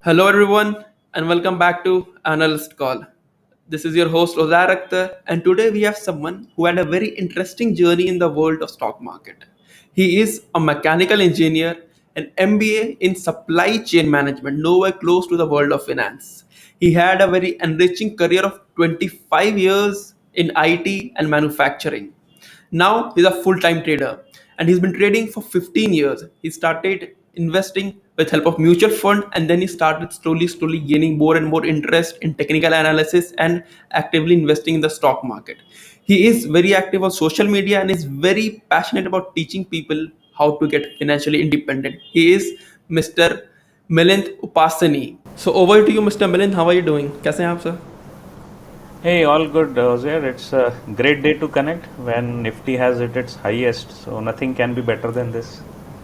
Hello, everyone, and welcome back to Analyst Call. This is your host, Ozar Akhtar, and today we have someone who had a very interesting journey in the world of stock market. He is a mechanical engineer, an MBA in supply chain management, nowhere close to the world of finance. He had a very enriching career of 25 years in IT and manufacturing. Now he's a full-time trader and he's been trading for 15 years. He started investing with help of mutual fund and then he started slowly gaining more and more interest in technical analysis and actively investing in the stock market. He is very active on social media and is very passionate about teaching people how to get financially independent. He is Mr. Milind Upasani. So over to you, Mr. Milind. How are you doing? कैसे हैं आप sir? Hey, all good, Uzair. It's a great day to connect when Nifty has hit its highest, so nothing can be better than this.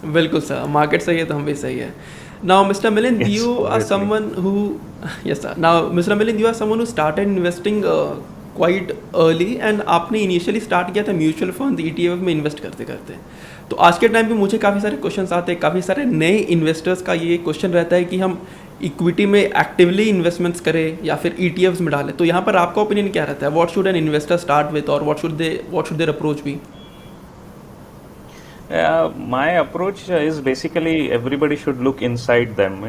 बिल्कुल sir market सही है तो हम भी सही है now mister Milind Yes, you are obviously. Someone who yes sir now mister Milind you are someone who started investing quite early and आपने initially start किया था म्यूचुअल फंड ईटीएफ में इन्वेस्ट करते करते तो आज के टाइम पे मुझे काफ़ी सारे क्वेश्चंस आते हैं काफ़ी सारे नए इन्वेस्टर्स का ये क्वेश्चन रहता है कि हम इक्विटी में एक्टिवली इन्वेस्टमेंट्स करें या फिर ईटीएफ्स में डालें तो यहाँ पर आपका ओपिनियन क्या रहता है what should an investor start with और what should their approach be My approach is basically everybody should look inside them.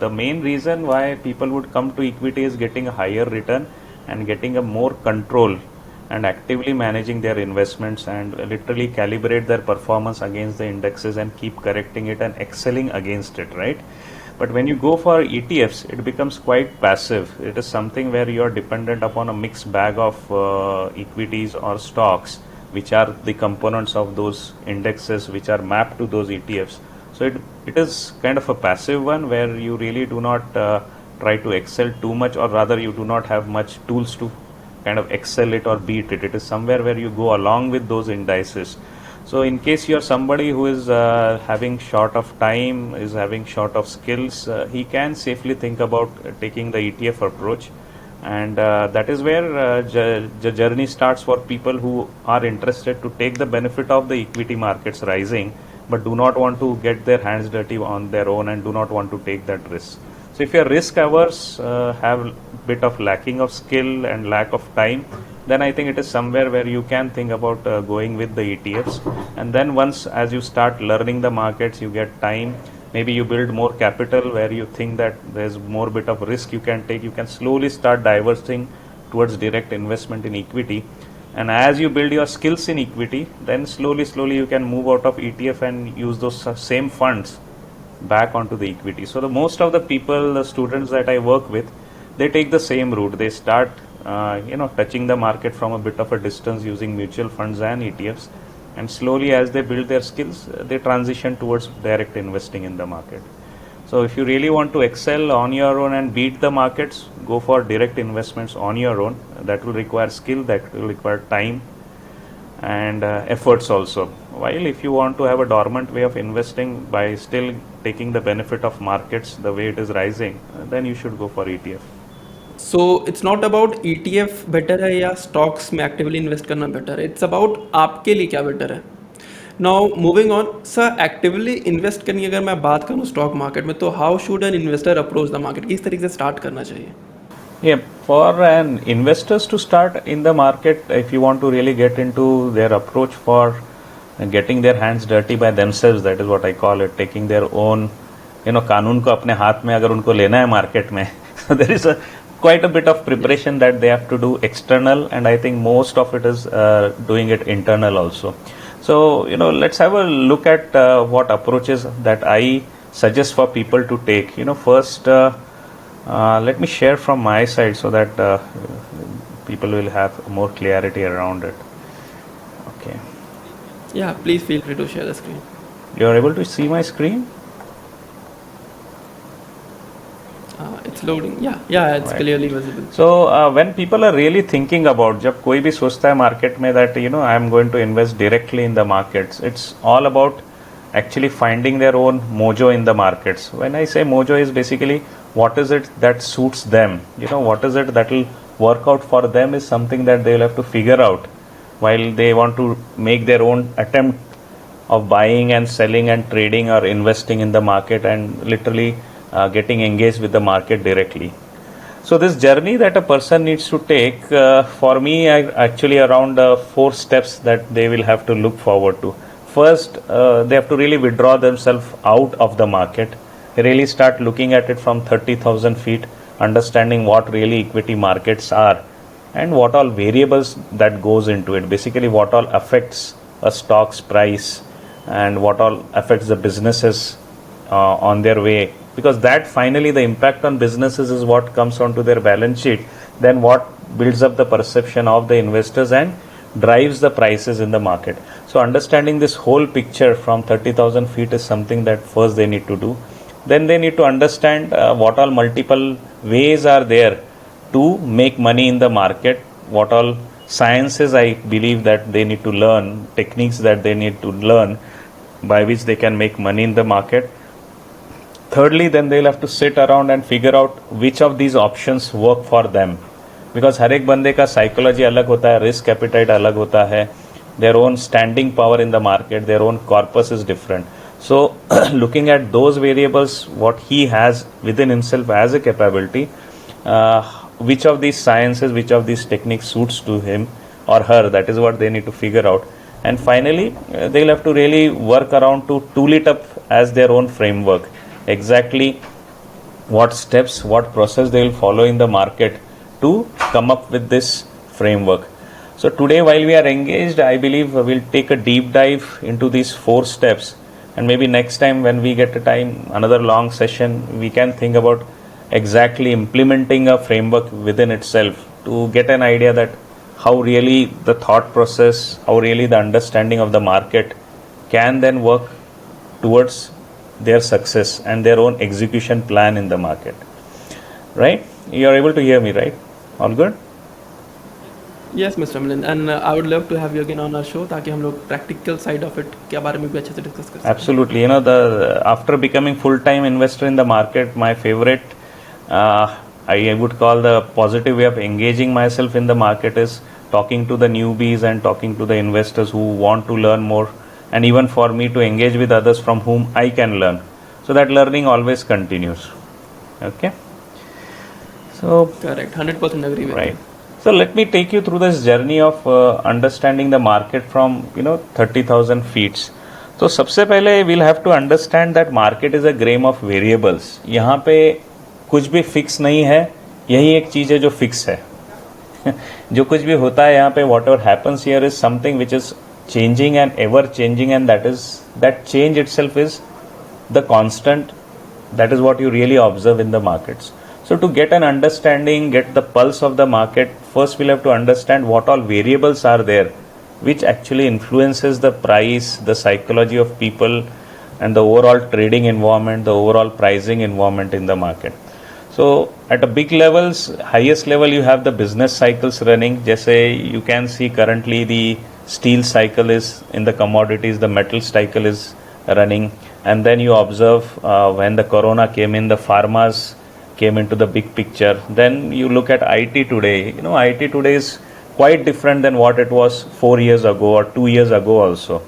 The main reason why people would come to equity is getting a higher return and getting a more control and actively managing their investments and literally calibrate their performance against the indexes and keep correcting it and excelling against it, right? But when you go for ETFs, it becomes quite passive. It is something where you are dependent upon a mixed bag of equities or stocks which are the components of those indexes which are mapped to those ETFs. So it is kind of a passive one where you really do not try to excel too much, or rather you do not have much tools to kind of excel it or beat it. It is somewhere where you go along with those indices. So in case you are somebody who is having short of time, is having short of skills, he can safely think about taking the ETF approach, and that is where the journey starts for people who are interested to take the benefit of the equity markets rising but do not want to get their hands dirty on their own and do not want to take that risk. So if you're risk averse, have a bit of lacking of skill and lack of time, then I think it is somewhere where you can think about going with the ETFs. And then once as you start learning the markets, you get time, maybe you build more capital where you think that there's more bit of risk you can take, you can slowly start diversing towards direct investment in equity. And as you build your skills in equity, then slowly you can move out of ETF and use those same funds back onto the equity. So the most of the people, the students that I work with, they take the same route. They start touching the market from a bit of a distance using mutual funds and ETFs, and slowly as they build their skills, they transition towards direct investing in the market. So if you really want to excel on your own and beat the markets, go for direct investments on your own. That will require skill, that will require time and efforts also. While if you want to have a dormant way of investing by still taking the benefit of markets the way it is rising, then you should go for ETF. So it's not about ETF better है या stocks में actively invest करना better है it's about आपके लिए क्या better है now moving on sir actively invest करने की अगर मैं बात करूँ स्टॉक मार्केट में तो how should an investor approach the market किस तरीके से स्टार्ट करना चाहिए Yeah, for an investors to start in the market, if you want to really get into their approach for getting their hands dirty by themselves, that is what I call it, taking their own, कानून को अपने हाथ में अगर उनको लेना है market में, so there is quite a bit of preparation that they have to do external, and I think most of it is doing it internal also. So let's have a look at what approaches that I suggest for people to take. First. Let me share from my side so that people will have more clarity around it. Okay. या please feel free to share the screen You are able to see my screen? It's loading या it's Right. Clearly visible So when people are really thinking about, जब कोई भी सोचता है market में that I am going to invest directly in the markets, it's all about actually finding their own mojo in the markets. When I say mojo is basically what is it that suits them, what is it that will work out for them is something that they will have to figure out while they want to make their own attempt of buying and selling and trading or investing in the market and literally getting engaged with the market directly. So this journey that a person needs to take, for me, actually around 4 steps that they will have to look forward to. First, they have to really withdraw themselves out of the market, really start looking at it from 30,000 feet, understanding what really equity markets are and what all variables that goes into it. Basically, what all affects a stock's price and what all affects the businesses on their way, because that finally the impact on businesses is what comes onto their balance sheet, then what builds up the perception of the investors and drives the prices in the market. So understanding this whole picture from 30,000 feet is something that first they need to do. Then they need to understand what all multiple ways are there to make money in the market, what all sciences I believe that they need to learn, techniques that they need to learn by which they can make money in the market. Thirdly, then they'll have to sit around and figure out which of these options work for them, because हर एक बंदे का psychology अलग होता है, risk appetite अलग होता है, their own standing power in the market, their own corpus is different. So looking at those variables, what he has within himself as a capability, which of these sciences, which of these techniques suits to him or her, that is what they need to figure out. And finally, they'll have to really work around to tool it up as their own framework. Exactly what steps, what process they will follow in the market to come up with this framework. So today, while we are engaged, I believe we'll take a deep dive into these 4 steps, and maybe next time when we get a time, another long session, we can think about exactly implementing a framework within itself to get an idea that how really the thought process, how really the understanding of the market can then work towards their success and their own execution plan in the market. Right? You are able to hear me, right? All good? Yes, Mr. Milind, and I would love to have you again on our show ताकि हम लोग practical side of it के बारे में भी अच्छे से discuss कर सकें. Absolutely. You know, after becoming full-time investor in the market, my favorite, I would call the positive way of engaging myself in the market is talking to the newbies and talking to the investors who want to learn more, and even for me to engage with others from whom I can learn. So that learning always continues. Okay. So Correct, 100% agree with right. you. So let me take you through this journey of understanding the market from 30,000 feet. तो सबसे पहले we'll have to understand that market is a game of variables. यहाँ पे कुछ भी fix नहीं है, यही एक चीज़ है जो फिक्स है. जो कुछ भी होता है यहाँ पे, whatever happens here is something which is changing and ever changing, and that change itself is the constant. That is what you really observe in the markets. So to get an understanding, get the pulse of the market, first we'll have to understand what all variables are there which actually influences the price, the psychology of people, and the overall trading environment, the overall pricing environment in the market. So at a big levels, highest level, you have the business cycles running. जैसे you can see currently the steel cycle is in the commodities, the metal cycle is running, and then you observe when the corona came in, the pharmas came into the big picture. Then you look at IT today. IT today is quite different than what it was 4 years ago or 2 years ago also.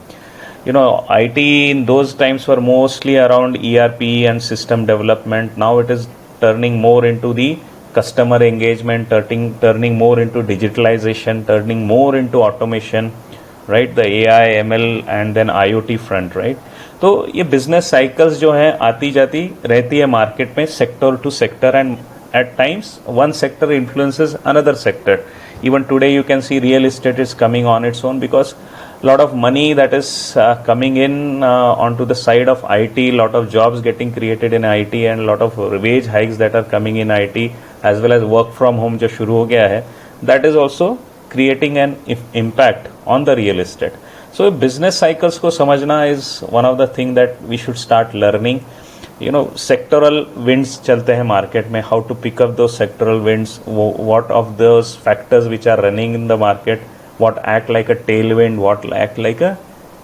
IT in those times were mostly around ERP and system development. Now it is turning more into the customer engagement, turning more into digitalization, turning more into automation, right? The AI, ML and then IoT front, right? तो ये business cycles जो हैं आती जाती रहती है market में, sector to sector, and at times one sector influences another sector. Even today you can see real estate is coming on its own because lot of money that is coming in onto the side of IT, lot of jobs getting created in IT and lot of wage hikes that are coming in IT, as well as work from home जो शुरू हो गया है, that is also creating an impact on the real estate. So business cycles को समझना is one of the thing that we should start learning. Sectoral winds चलते हैं market में, how to pick up those sectoral winds, what of those factors which are running in the market, what act like a tailwind, what act like a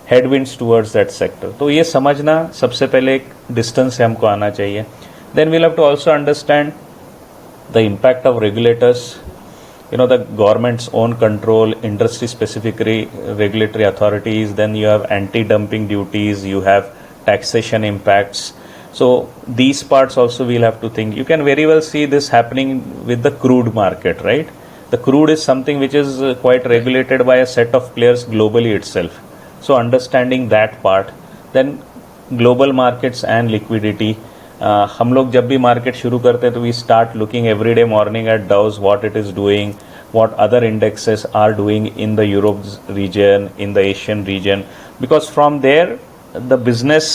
headwinds towards that sector. तो ये समझना सबसे पहले एक distance से हमको आना चाहिए. Then we'll have to also understand the impact of regulators, the government's own control, industry specific regulatory authorities. Then you have anti-dumping duties, you have taxation impacts, So these parts also we'll have to think. You can very well see this happening with the crude market, right? The crude is something which is quite regulated by a set of players globally itself. So understanding that part, then global markets and liquidity. हम लोग जब भी market शुरू करते हैं तो we start looking every day morning at Dow's what it is doing, what other indexes are doing in the Europe region, in the Asian region, because from there the business,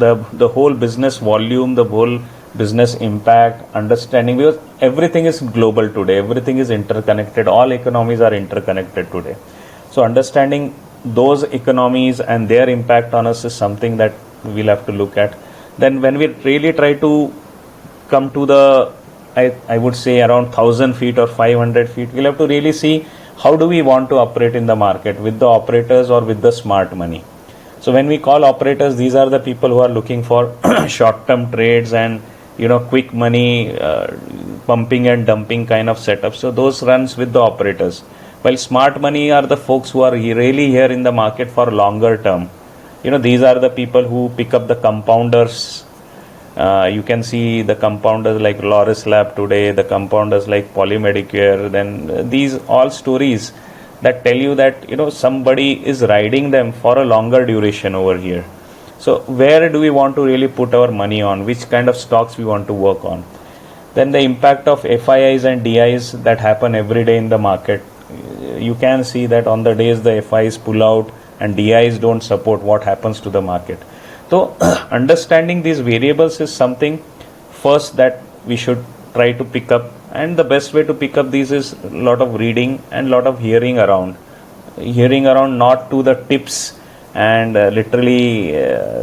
the whole business volume, the whole business impact, understanding, because everything is global today, everything is interconnected, all economies are interconnected today. So understanding those economies and their impact on us is something that we'll have to look at. Then when we really try to come to the I would say around 1000 feet or 500 feet, we'll have to really see how do we want to operate in the market, with the operators or with the smart money. So when we call operators, these are the people who are looking for short term trades and quick money, pumping and dumping kind of setup. So those runs with the operators, while smart money are the folks who are really here in the market for longer term. These are the people who pick up the compounders. You can see the compounders like Loris Lab today, the compounders like Polymedicare, then these all stories that tell you that somebody is riding them for a longer duration over here. So where do we want to really put our money on, which kind of stocks we want to work on? Then the impact of FIIs and DIs that happen every day in the market. You can see that on the days the FIIs pull out and DIs don't support, what happens to the market. So understanding these variables is something first that we should try to pick up, and the best way to pick up these is a lot of reading and lot of hearing around, not to the tips and literally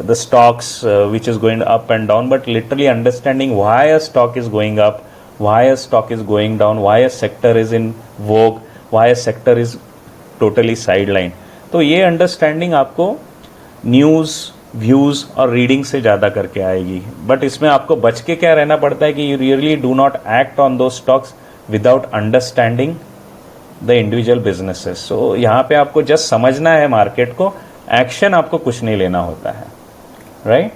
the stocks which is going up and down, but literally understanding why a stock is going up, why a stock is going down, why a sector is in vogue, why a sector is totally sidelined. तो ये understanding आपको news, views और reading से ज़्यादा करके आएगी, but इसमें आपको बच के क्या रहना पड़ता है कि you really do not act on दो stocks without understanding the individual businesses. So यहाँ पे आपको जस्ट समझना है मार्केट को, एक्शन आपको कुछ नहीं लेना होता है, right?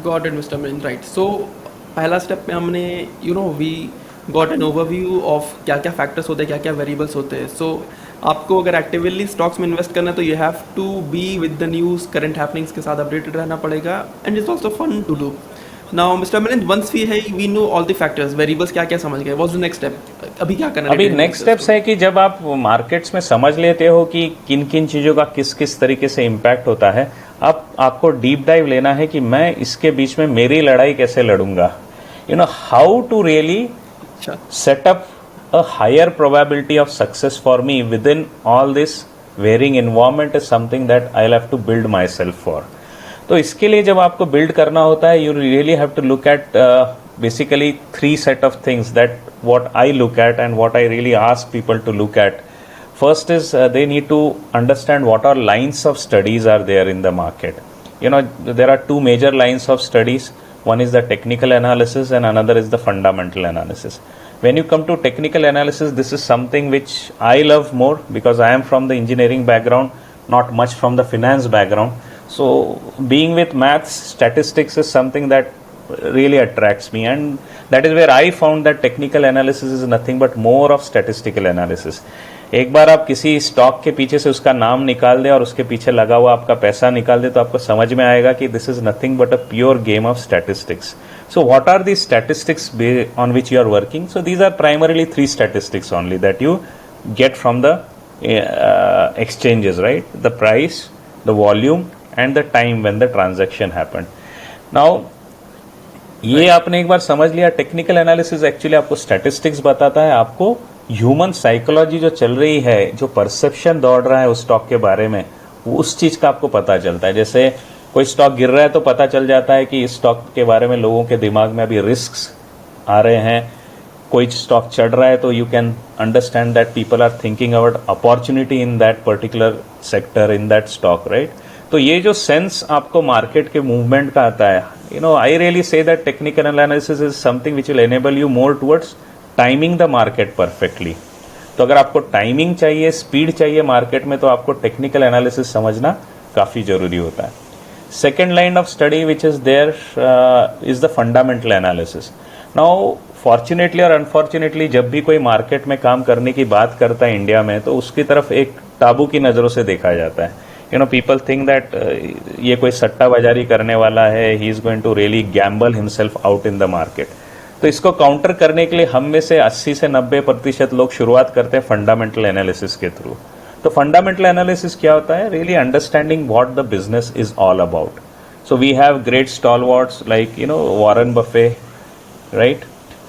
Got it mister Milind, right. So पहला स्टेप में हमने we got an overview of क्या क्या फैक्टर्स होते हैं, क्या क्या वेरिएबल्स होते हैं. सो आपको अगर एक्टिवली स्टॉक्स में इन्वेस्ट करना है तो you have to be with the news, current happenings के साथ अपडेटेड रहना पड़ेगा, and it's also fun to do. Now mister Milind, once we know all the factors, variables क्या क्या समझ गए, व्हाट्स द नेक्स्ट स्टेप? अभी क्या करना है? अभी नेक्स्ट स्टेप्स है कि जब आप मार्केट्स में समझ लेते हो कि किन किन चीज़ों का किस किस तरीके से इम्पैक्ट होता है, अब आपको डीप डाइव लेना है कि मैं इसके बीच में मेरी लड़ाई कैसे लड़ूंगा. How to really set up a higher probability of success for me within all this varying environment is something that I'll have to build myself for. तो इसके लिए जब आपको build करना होता है, you really have to look at basically three set of things that what I look at and what I really ask people to look at. First is they need to understand what are lines of studies are there in the market. There are two major lines of studies. One is the technical analysis and another is the fundamental analysis. When you come to technical analysis, this is something which I love more because I am from the engineering background, not much from the finance background. So being with maths, statistics is something that really attracts me, and that is where I found that technical analysis is nothing but more of statistical analysis. एक बार आप किसी stock के पीछे से उसका नाम निकाल दें और उसके पीछे लगा हुआ आपका पैसा निकाल दें तो आपको समझ में आएगा कि this is nothing but a pure game of statistics. So what are the statistics on which you are working? So these are primarily three statistics only that you get from the exchanges, right? The price, the volume and the time when the transaction happened. Now ये आपने एक बार समझ लिया. Technical analysis actually आपको statistics बताता है, आपको human psychology जो चल रही है, जो परसेप्शन दौड़ रहा है उस स्टॉक के बारे में, वो उस चीज़ का आपको पता चलता है. जैसे कोई स्टॉक गिर रहा है तो पता चल जाता है कि इस स्टॉक के बारे में लोगों के दिमाग में अभी रिस्क्स आ रहे हैं. कोई स्टॉक चढ़ रहा है तो you can understand that people are thinking about opportunity in that particular sector, in that stock, right? तो ये जो सेंस आपको मार्केट के मूवमेंट का आता है, I really say that technical analysis is something which will enable you more towards timing the market perfectly. तो अगर आपको टाइमिंग चाहिए, स्पीड चाहिए मार्केट में, तो आपको टेक्निकल एनालिसिस समझना काफ़ी ज़रूरी होता है. Second line of study which is there is the fundamental analysis. Now fortunately और अनफॉर्चुनेटली जब भी कोई मार्केट में काम करने की बात करता है इंडिया में, तो उसकी तरफ एक टाबू की नज़रों से देखा जाता है. पीपल थिंक दैट ये कोई सट्टा बाजारी करने वाला है, he is going to really gamble himself out in the market. तो इसको काउंटर करने के लिए हम में से 80 से 90% लोग शुरुआत करते हैं फंडामेंटल एनालिसिस के थ्रू. तो फंडामेंटल एनालिसिस क्या होता है? Really understanding what the business is all about. So we have great stalwarts like Warren Buffett, right.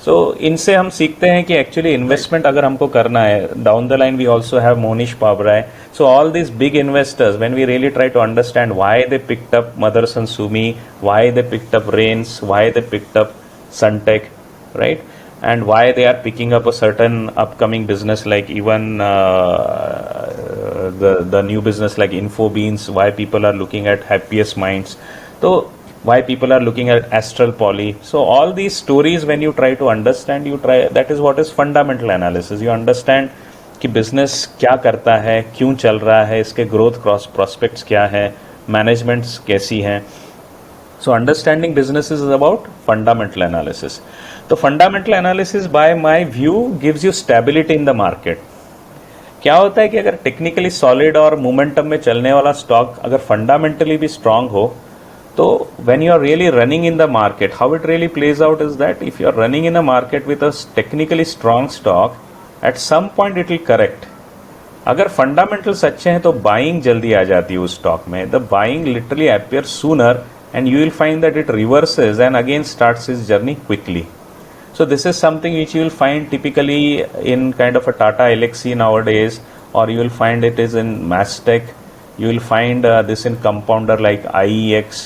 So इनसे हम सीखते हैं कि एक्चुअली इन्वेस्टमेंट अगर हमको करना है, down the line we also have Mohnish Pabrai. So all this big investors, when we really try to understand why they picked up Motherson Sumi, why they picked up Rains, why they picked up Sunteck, right, and why they are picking up a certain upcoming business like even the new business like Infobeans, why people are looking at Happiest Minds, so why people are looking at Astral Poly. So all these stories, when you try to understand, that is what is fundamental analysis. You understand कि business क्या करता है, क्यों चल रहा है, इसके growth prospects क्या है, managements कैसी हैं. So understanding business is about fundamental analysis. तो fundamental analysis by my view gives you stability in the market. क्या होता है कि अगर टेक्निकली सॉलिड और मोमेंटम में चलने वाला स्टॉक अगर फंडामेंटली भी स्ट्रांग हो, तो when you are really running in the market, how it really plays out is that if you are running in a market with a technically strong stock, at some point it will correct. अगर fundamentals अच्छे हैं तो buying जल्दी आ जाती है उस stock में. The buying literally appear sooner and you will find that it reverses and again starts its journey quickly. So this is something which you will find typically in kind of a Tata Elxsi nowadays, or you will find it is in Mastech. You will find this in compounder like IEX.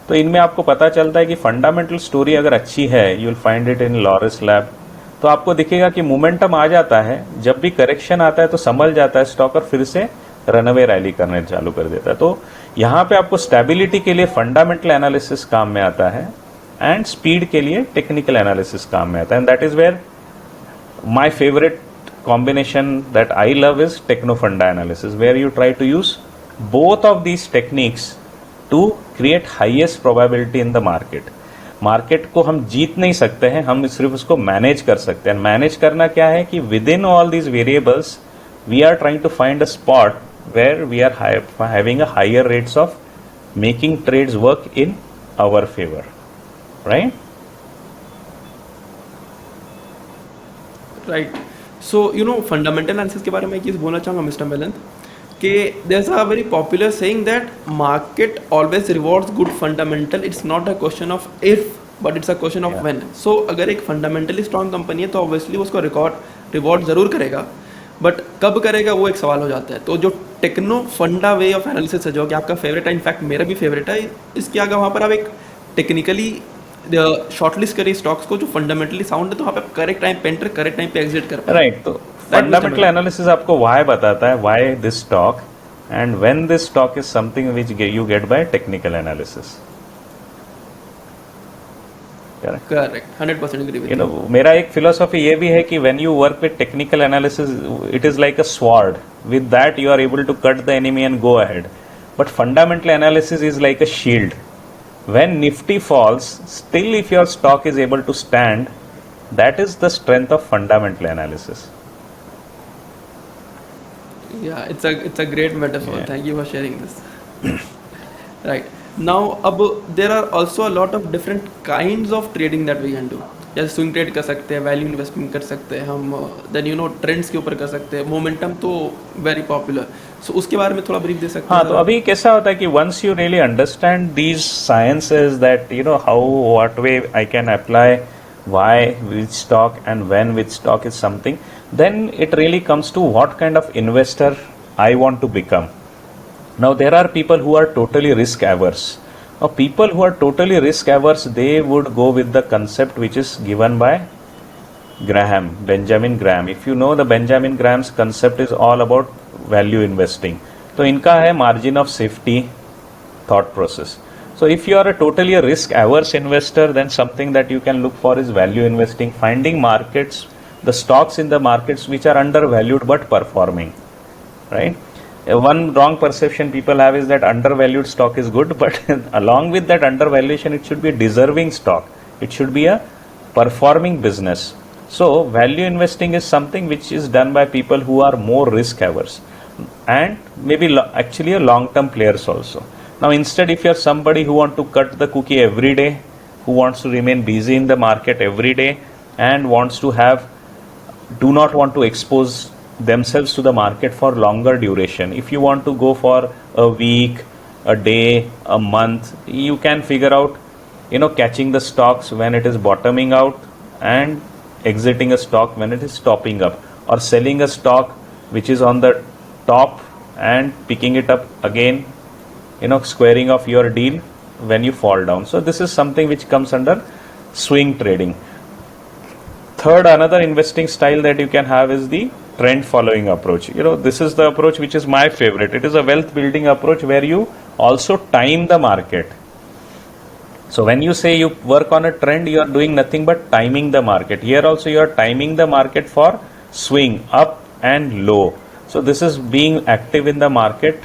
तो इनमें आपको पता चलता है कि fundamental story अगर अच्छी है, you will find it in Loris Lab. तो आपको दिखेगा कि मोमेंटम आ जाता है, जब भी करेक्शन आता है तो संभल जाता है स्टॉक और फिर से रनअवे रैली करने चालू कर देता है. तो यहाँ पे आपको स्टेबिलिटी के लिए फंडामेंटल एनालिसिस काम में आता है एंड स्पीड के लिए टेक्निकल एनालिसिस काम में आता है. And that is where my favourite combination that I love is techno funda analysis, where you try to use both of these techniques to create highest probability in the market. Market को हम जीत नहीं सकते हैं, हम सिर्फ उसको manage कर सकते हैं. मैनेज करना क्या है कि with in all these variables we are trying to find a spot where we are having a higher rates of making trades work in our favor, right? Right. So fundamental analysis के बारे में एक चीज़ बोलना चाहूँगा mister melon, कि there's a very popular saying that market always rewards good fundamental. It's not a question of if, but it's a question of when. So अगर एक fundamentally strong company है तो obviously उसको रिवॉर्ड ज़रूर करेगा, but कब करेगा वो एक सवाल हो जाता है. तो जो टेक्नो फंडा वे ऑफ एनालिसिस है, जो कि आपका फेवरेट है, इनफैक्ट मेरा भी फेवरेट है, इसके आगे वहाँ पर आप एक टेक्निकली शॉर्टलिस्ट करिए स्टॉक्स को जो फंडामेंटली साउंड है, तो वहाँ पे करेक्ट टाइम पे एंटर, करेक्ट टाइम पे एग्जिट कर पाए. राइट. तो फंडामेंटल एनालिसिस आपको व्हाई बताता है, why this stock and when this stock is something which you get by technical analysis. Correct, 100% agree with you. मेरा एक फिलोसॉफी ये भी है कि when you work with technical analysis, it is like a sword. With that you are able to cut the enemy and go ahead. But fundamental analysis is like a shield. When Nifty falls, still if your stock is able to stand, that is the strength of fundamental analysis. Yeah, it's a great metaphor. Yeah. Thank you for sharing this. Right. Now, अब there are also a lot of different kinds of trading that we can do. जैसे swing trade कर सकते हैं, value investment कर सकते हैं हम, then trends के ऊपर कर सकते हैं, मोमेंटम तो वेरी पॉपुलर. सो उसके बारे में थोड़ा ब्रीफ दे सकते हैं? हाँ, तो अभी कैसा होता है कि once you really understand these sciences, that how what way I can apply why which stock and when which stock is something, then it really comes to what kind of investor I want to become. Now there are people who are totally risk averse. Now people who are totally risk averse, they would go with the concept which is given by Benjamin Graham. If you know the Benjamin Graham's concept is all about value investing. तो इनका है margin of safety thought process. So if you are a totally risk averse investor, then something that you can look for is value investing, finding markets, the stocks in the markets which are undervalued but performing, right? one wrong perception people have is that undervalued stock is good, but along with that undervaluation, it should be a deserving stock. It should be a performing business. So value investing is something which is done by people who are more risk averse and maybe actually a long term players also. Now instead, if you are somebody who want to cut the cookie every day, who wants to remain busy in the market every day and wants to have, do not want to expose themselves to the market for longer duration. If you want to go for a week, a day, a month, you can figure out, catching the stocks when it is bottoming out and exiting a stock when it is topping up, or selling a stock which is on the top and picking it up again, squaring off your deal when you fall down. So this is something which comes under swing trading. Third, another investing style that you can have is the trend following approach. This is the approach which is my favorite. It is a wealth building approach where you also time the market. So when you say you work on a trend, you are doing nothing but timing the market. Here also you are timing the market for swing up and low. So this is being active in the market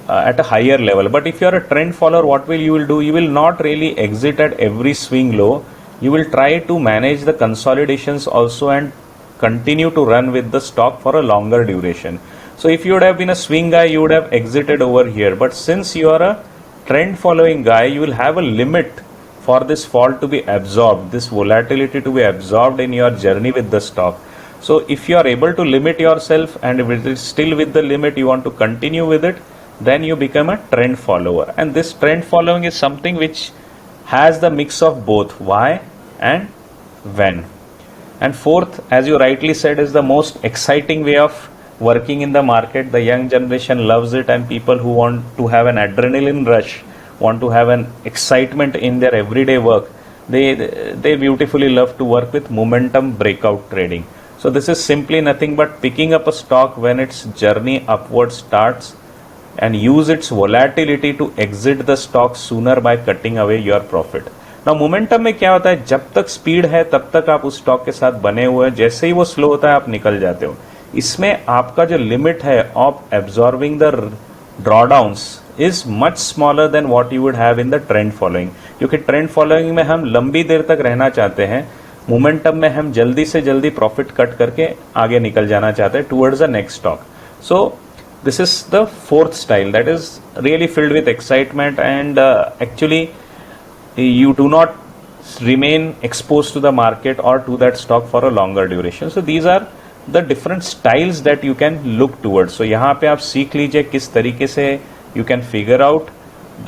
at a higher level. But if you are a trend follower, what you will do? You will not really exit at every swing low. You will try to manage the consolidations also and continue to run with the stock for a longer duration. So if you would have been a swing guy, you would have exited over here. But since you are a trend following guy, you will have a limit for this fall to be absorbed, this volatility to be absorbed in your journey with the stock. So if you are able to limit yourself, and if it is still with the limit, you want to continue with it, then you become a trend follower. And this trend following is something which has the mix of both why and when. And fourth, as you rightly said, is the most exciting way of working in the market. The young generation loves it, and people who want to have an adrenaline rush, want to have an excitement in their everyday work, they beautifully love to work with momentum breakout trading. So this is simply nothing but picking up a stock when its journey upward starts and use its volatility to exit the stock sooner by cutting away your profit. Now momentum में क्या होता है, जब तक speed है तब तक आप उस स्टॉक के साथ बने हुए हैं, जैसे ही वो स्लो होता है आप निकल जाते हो. इसमें आपका जो लिमिट है of absorbing the drawdowns is much smaller than what you would have in the trend following. क्योंकि ट्रेंड फॉलोइंग में हम लंबी देर तक रहना चाहते हैं, मोमेंटम में हम जल्दी से जल्दी प्रॉफिट कट करके आगे निकल जाना चाहते हैं towards the next stock. So this is the fourth style that is really filled with excitement, and actually you do not remain exposed to the market or to that stock for a longer duration. So these are the different styles that you can look towards. So यहाँ पे आप सीख लीजिए किस तरीके से you can figure out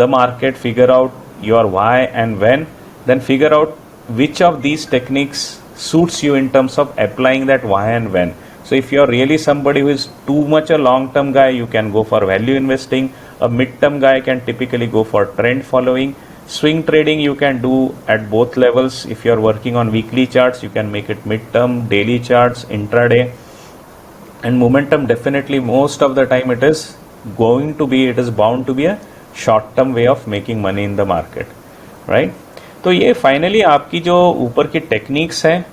the market, figure out your why and when, then figure out which of these techniques suits you in terms of applying that why and when. So if you are really somebody who is too much a long-term guy, you can go for value investing. A mid-term guy can typically go for trend following. Swing trading you can do at both levels. If you are working on weekly charts, you can make it mid-term, daily charts, intraday. And momentum, definitely most of the time it is bound to be a short-term way of making money in the market, right? तो ये finally आपकी जो ऊपर की techniques हैं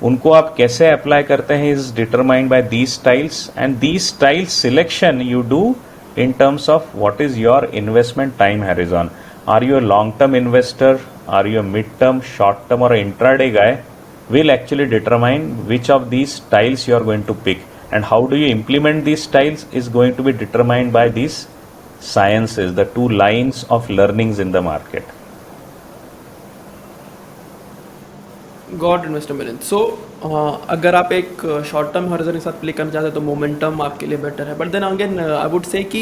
उनको आप कैसे अप्लाई करते हैं is determined by these styles, and these style selection you do in terms of what is your investment time horizon. Are you a long term investor, are you a mid term, short term और intraday guy will actually determine which of these styles you are going to pick, and how do you implement these styles is going to be determined by these sciences, the two lines of learnings in the market. Got investor million. So अगर आप एक short term horizon के साथ play करना चाहते हैं तो momentum आपके लिए बेटर है. But then again I would say कि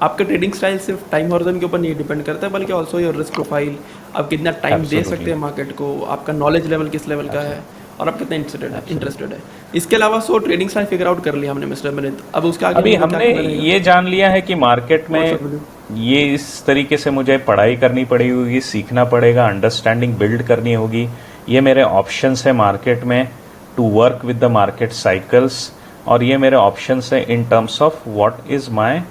आपका ट्रेडिंग स्टाइल सिर्फ टाइम हॉरिजन के ऊपर नहीं डिपेंड करता है, बल्कि ऑल्सो योर रिस्क प्रोफाइल, आप कितना टाइम दे सकते हैं मार्केट को, आपका नॉलेज लेवल किस लेवल का है, और आप कितना इंटरेस्टेड है. इसके अलावा सो ट्रेडिंग स्टाइल फिगर आउट कर लिया हमने मिस्टर मिलिंद. अब उसके आगे अभी हमने ये जान लिया है कि मार्केट में ये इस तरीके से मुझे पढ़ाई करनी पड़ेगी, सीखना पड़ेगा, अंडरस्टैंडिंग बिल्ड करनी होगी. ये मेरे ऑप्शंस है मार्केट में to work with the market cycles, और ये मेरे ऑप्शंस है in terms of what is my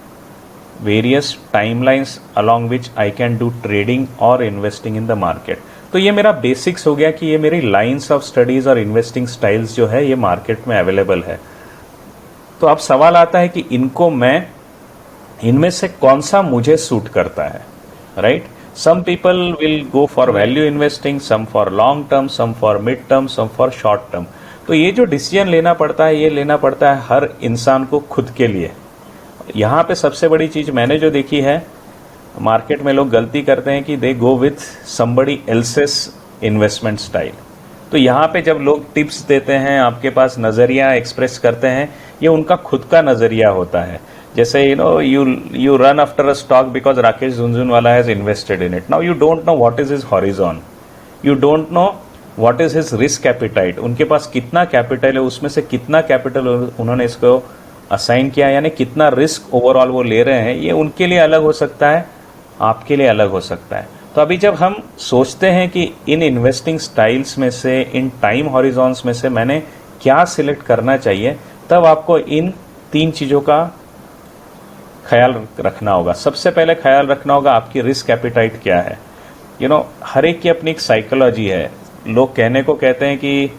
various timelines along which I can do trading और इन्वेस्टिंग इन द मार्केट. तो ये मेरा बेसिक्स हो गया कि ये मेरी लाइंस ऑफ स्टडीज और इन्वेस्टिंग स्टाइल्स जो है ये मार्केट में अवेलेबल है. तो अब सवाल आता है कि इनको मैं इनमें से कौन सा मुझे सूट करता है, right? Some people will go for right. Value investing, some for long term, some for mid term, some for short term. तो ये जो डिसीजन लेना पड़ता है, ये लेना पड़ता है हर इंसान को खुद के लिए। यहाँ पे सबसे बड़ी चीज मैंने जो देखी है, मार्केट में लोग गलती करते हैं कि they go with somebody else's investment style. तो यहाँ पे जब लोग टिप्स देते हैं, आपके पास नज़रिया एक्सप्रेस करते हैं, ये उनका खुद का नज़रिया होता है। जैसे you run after a stock because Rakesh Jhunjhunwala has invested in it. Now you don't know what is his horizon, you don't know what is his risk appetite, उनके पास कितना कैपिटल है, उसमें से कितना कैपिटल उन्होंने इसको असाइन किया, यानी कितना रिस्क ओवरऑल वो ले रहे हैं। ये उनके लिए अलग हो सकता है, आपके लिए अलग हो सकता है। तो अभी जब हम सोचते हैं कि इन इन्वेस्टिंग स्टाइल्स में से, इन टाइम हॉरिजॉन्स में से मैंने क्या सिलेक्ट करना चाहिए, तब आपको इन 3 चीज़ों का ख्याल रखना होगा। सबसे पहले ख्याल रखना होगा आपकी रिस्क एपिटाइट क्या है। हर एक की अपनी एक साइकोलॉजी है। लोग कहने को कहते हैं कि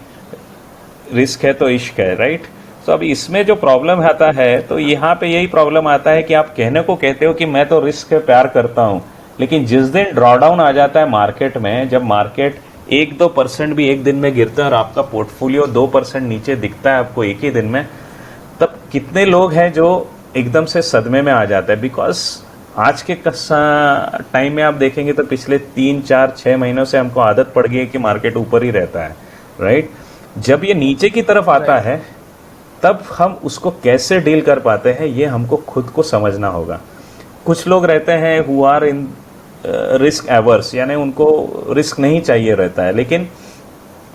रिस्क है तो इश्क है, राइट? तो अब इसमें जो प्रॉब्लम आता है, तो यहाँ पे यही प्रॉब्लम आता है कि आप कहने को कहते हो कि मैं तो रिस्क पे प्यार करता हूँ, लेकिन जिस दिन ड्रॉडाउन आ जाता है मार्केट में, जब मार्केट 1-2% भी एक दिन में गिरता है और आपका पोर्टफोलियो 2% नीचे दिखता है आपको एक ही दिन में, तब कितने लोग हैं जो एकदम से सदमे में आ जाता है। बिकॉज आज के टाइम में आप देखेंगे तो पिछले 3-4-6 महीनों से हमको आदत पड़ गई है कि मार्केट ऊपर ही रहता है, राइट? जब ये नीचे की तरफ आता राइट। है, तब हम उसको कैसे डील कर पाते हैं, ये हमको खुद को समझना होगा। कुछ लोग रहते हैं who are in risk averse, यानी उनको रिस्क नहीं चाहिए रहता है, लेकिन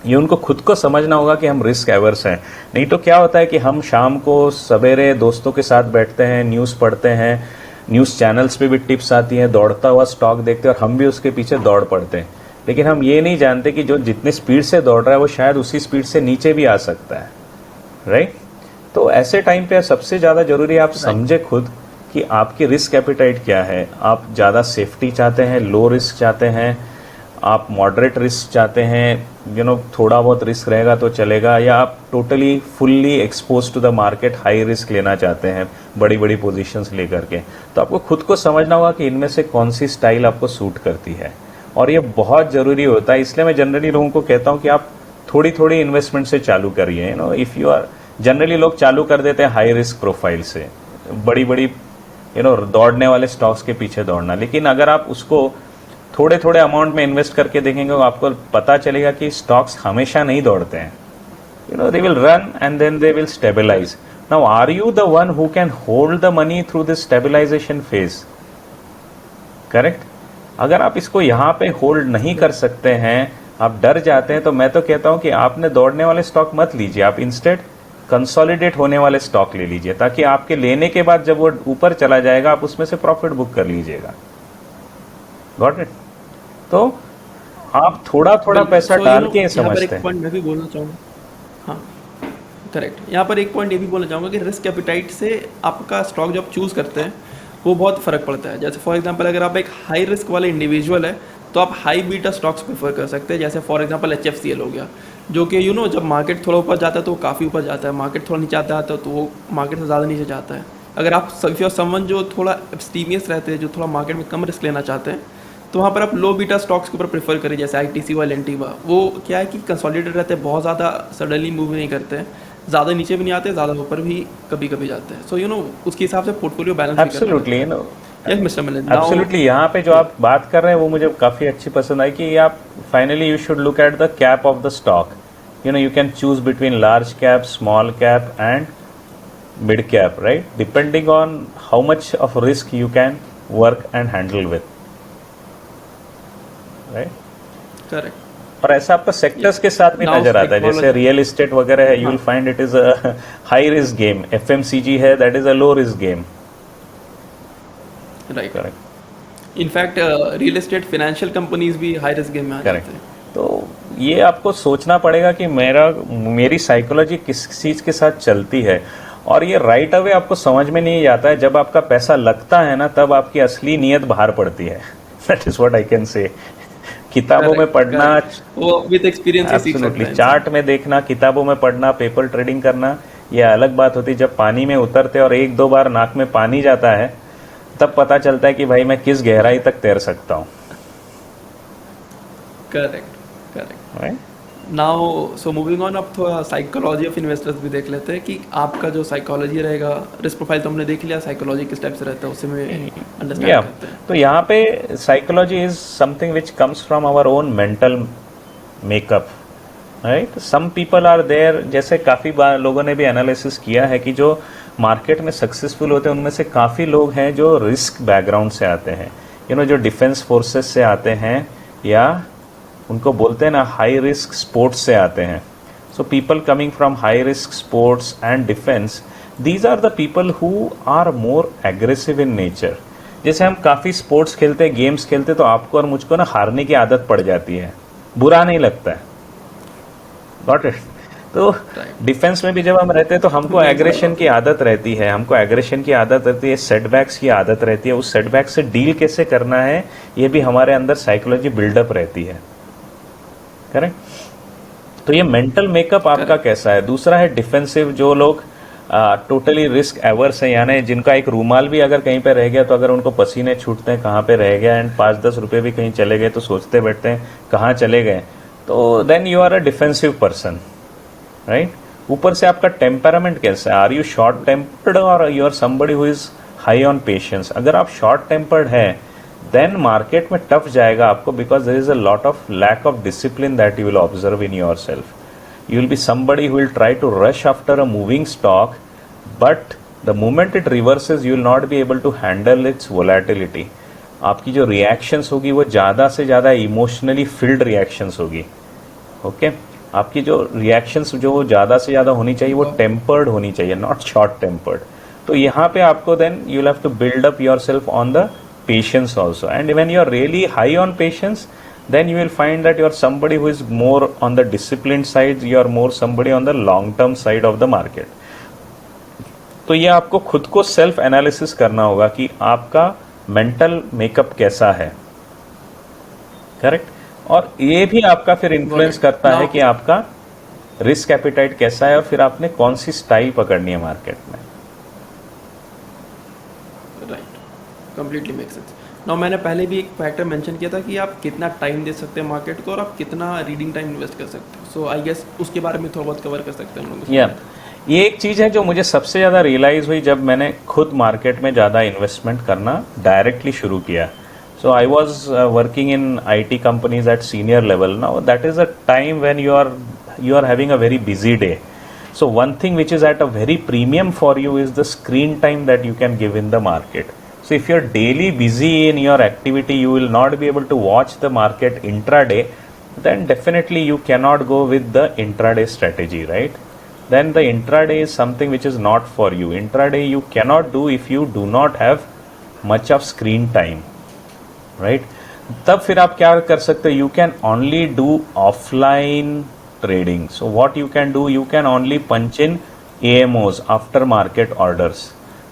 ये उनको खुद को समझना होगा कि हम रिस्क एवर्स हैं। नहीं तो क्या होता है कि हम शाम को सवेरे दोस्तों के साथ बैठते हैं, न्यूज़ पढ़ते हैं, न्यूज़ चैनल्स पे भी टिप्स आती हैं, दौड़ता हुआ स्टॉक देखते हैं और हम भी उसके पीछे दौड़ पड़ते हैं। लेकिन हम ये नहीं जानते कि जो जितनी स्पीड से दौड़ रहा है वो शायद उसी स्पीड से नीचे भी आ सकता है, राइट? तो ऐसे टाइम पे सबसे ज़्यादा ज़रूरी है आप समझे खुद कि आपकी रिस्क एपिटाइट क्या है। आप ज़्यादा सेफ्टी चाहते हैं, लो रिस्क चाहते हैं, आप मॉडरेट रिस्क चाहते हैं, थोड़ा बहुत रिस्क रहेगा तो चलेगा, या आप totally fully expose to the market high risk लेना चाहते हैं बड़ी बड़ी पोजीशंस लेकर के। तो आपको खुद को समझना होगा कि इनमें से कौन सी स्टाइल आपको सूट करती है, और ये बहुत ज़रूरी होता है। इसलिए मैं जनरली लोगों को कहता हूँ कि आप थोड़ी थोड़ी इन्वेस्टमेंट से चालू करिए। इफ़ यू आर जनरली लोग चालू कर देते हैं हाई रिस्क प्रोफाइल से, बड़ी बड़ी दौड़ने वाले स्टॉक्स के पीछे दौड़ना। लेकिन अगर आप उसको थोड़े थोड़े अमाउंट में इन्वेस्ट करके देखेंगे तो आपको पता चलेगा कि स्टॉक्स हमेशा नहीं दौड़ते हैं। They will run and then they will stabilise. Now are you the one who can hold the money through this stabilisation phase? Correct? अगर आप इसको यहाँ पे होल्ड नहीं कर सकते हैं, आप डर जाते हैं, तो मैं तो कहता हूँ कि आपने दौड़ने वाले स्टॉक मत लीजिए, आप इंस्टेड कंसोलिडेट होने वाले स्टॉक ले लीजिए, ताकि आपके लेने के बाद जब वो ऊपर चला जाएगा आप उसमें से प्रॉफिट बुक कर लीजिएगा। Got it? तो आप थोड़ा थोड़ा पैसा डाल के यहाँ पर समझते एक हैं। पॉइंट मैं भी बोलना चाहूँगा। हाँ, करेक्ट। यहाँ पर एक पॉइंट ये भी बोलना चाहूँगा कि रिस्क एपिटाइट से आपका स्टॉक जब चूज़ करते हैं वो बहुत फ़र्क पड़ता है। जैसे फॉर एग्जांपल अगर आप एक हाई रिस्क वाले इंडिविजुअल है तो आप हाई बीटा स्टॉक्स प्रेफर कर सकते हैं। जैसे फॉर एग्जांपल HFCL हो गया, जो कि जब मार्केट थोड़ा ऊपर जाता है तो वो काफ़ी ऊपर जाता है, मार्केट थोड़ा नीचे आता है तो वो मार्केट से ज़्यादा नीचे जाता है। अगर आप समवन जो थोड़ा एब्सटीमियस रहते हैं, जो थोड़ा मार्केट में कम रिस्क लेना चाहते हैं, तो वहाँ पर आप लो बीटा स्टॉक्स के ऊपर प्रेफर करें, जैसे ITC व Lentiva। वो क्या है कि कंसोलिडेटेड रहते हैं, बहुत ज़्यादा सडनली मूव नहीं करते हैं, ज़्यादा नीचे भी नहीं आते, ज़्यादा ऊपर भी कभी कभी जाते हैं। सो उसके हिसाब से portfolio balance absolutely, yes mister Milind. Absolutely. यहाँ पे जो आप बात कर रहे हैं वो मुझे काफ़ी अच्छी पसंद आई कि आप finally you should look at the cap of the stock. You can choose between large cap, small cap and mid cap, right? Depending on how much of risk you can work and handle with, right? Correct. और ऐसा आपका sectors के साथ भी नजर आता है, जैसे रियल इस्टेट वगैरह है, you will find it is a high risk game. FMCG है, that is a low risk game, right. Correct? In fact real estate financial companies भी हाई रिस्क गेम में आ जाते करेक्ट। हैं। तो ये आपको सोचना पड़ेगा कि मेरी साइकोलॉजी किस चीज़ के साथ चलती है, और ये राइट अवे आपको समझ में नहीं आता है। जब आपका पैसा लगता है ना, तब आपकी असली नीयत बाहर पड़ती है। That is what I can say. किताबों में पढ़ना, वो विद एक्सपीरियंस ही सीख सकते एब्सोल्युटली, हैं। चार्ट में देखना, किताबों में पढ़ना, पेपर ट्रेडिंग करना, ये अलग बात होती है जब पानी में उतरते और एक दो बार नाक में पानी जाता है, तब पता चलता है कि भाई मैं किस गहराई तक तैर सकता हूँ, correct. Right? Now so moving on, अब थोड़ा साइकोलॉजी ऑफ इन्वेस्टर्स भी देख लेते हैं कि आपका जो साइकोलॉजी रहेगा। रिस्क प्रोफाइल तो हमने देख लिया, साइकोलॉजी किस टाइप से रहता है उसे में अंडरस्टैंड या करते हैं। तो यहाँ पे psychology is something which comes from our own mental makeup, right? Some people are there, जैसे काफ़ी बार लोगों ने भी एनालिसिस किया है कि जो मार्केट में सक्सेसफुल होते हैं उनमें से काफ़ी लोग हैं जो रिस्क बैकग्राउंड से आते हैं, जो डिफेंस फोर्सेस से आते हैं, या उनको बोलते हैं ना हाई रिस्क स्पोर्ट्स से आते हैं. So people coming from high risk sports and defence, these are the people who are more aggressive in nature. जैसे हम काफ़ी स्पोर्ट्स खेलते हैं, गेम्स खेलते हैं, तो आपको और मुझको ना हारने की आदत पड़ जाती है, बुरा नहीं लगता है. Got it? तो डिफेंस में भी जब हम रहते हैं तो हमको एग्रेशन की आदत रहती है, सेटबैक्स की आदत रहती है. उस सेटबैक से डील कैसे करना है ये भी हमारे अंदर साइकोलॉजी बिल्डअप रहती है. करेक्ट? तो ये मेंटल मेकअप आपका कैसा है. दूसरा है डिफेंसिव, जो लोग टोटली रिस्क एवर्स है, यानी जिनका एक रूमाल भी अगर कहीं पे रह गया तो अगर उनको पसीने छूटते हैं कहाँ पे रह गया, एंड 5-10 रुपए भी कहीं चले गए तो सोचते बैठते हैं कहाँ चले गए. तो then you are a defensive person, right? ऊपर से आपका टेम्परामेंट कैसा है. आर यू शॉर्ट टेम्पर्ड और you are somebody who is high on patience. अगर आप शॉर्ट टेम्पर्ड है देन मार्केट में टफ जाएगा आपको, because there is a lot of lack of discipline that you will observe in your self. You will be somebody who will try to rush after a moving stock, but the moment it reverses, you will not be able to handle its volatility. आपकी जो reactions होगी वो ज़्यादा से ज़्यादा emotionally filled reactions होगी. Okay? आपकी जो reactions जो ज़्यादा से ज़्यादा होनी चाहिए वो tempered होनी चाहिए, not short tempered. तो यहाँ पे आपको then you will have to build up yourself on the patience also. And when you are really high on patience, then you will find that you are somebody who is more on the disciplined side, you are more somebody on the long term side of the market. तो ये आपको खुद को self analysis करना होगा कि आपका mental makeup कैसा है. करेक्ट? और ये भी आपका फिर इन्फ्लुएंस करता है कि आपका रिस्क एपिटाइट कैसा है और फिर आपने कौन सी स्टाइल पकड़नी है मार्केट में. Right, completely make sense. Now मैंने पहले भी एक फैक्टर मेंशन किया था कि आप कितना टाइम दे सकते हैं मार्केट को और आप कितना रीडिंग टाइम इन्वेस्ट कर सकते हो. सो आई गेस उसके बारे में थोड़ा बहुत कवर कर सकते हैं हम लोग. या ये एक चीज़ है जो मुझे सबसे ज़्यादा रियलाइज़ हुई जब मैंने खुद मार्केट में ज़्यादा इन्वेस्टमेंट करना डायरेक्टली शुरू किया. So I was working in IT companies at senior level. Now that is a time when you are having a very busy day. So one thing which is at a very premium for you is the screen time that you can give in the market. So if you're daily busy in your activity, you will not be able to watch the market intraday, then definitely you cannot go with the intraday strategy, right? Then the intraday is something which is not for you. Intraday you cannot do if you do not have much of screen time, right? तब फिर आप क्या कर सकते हो? You can only do offline trading. So what you can do, you can only punch in AMOs, after market orders.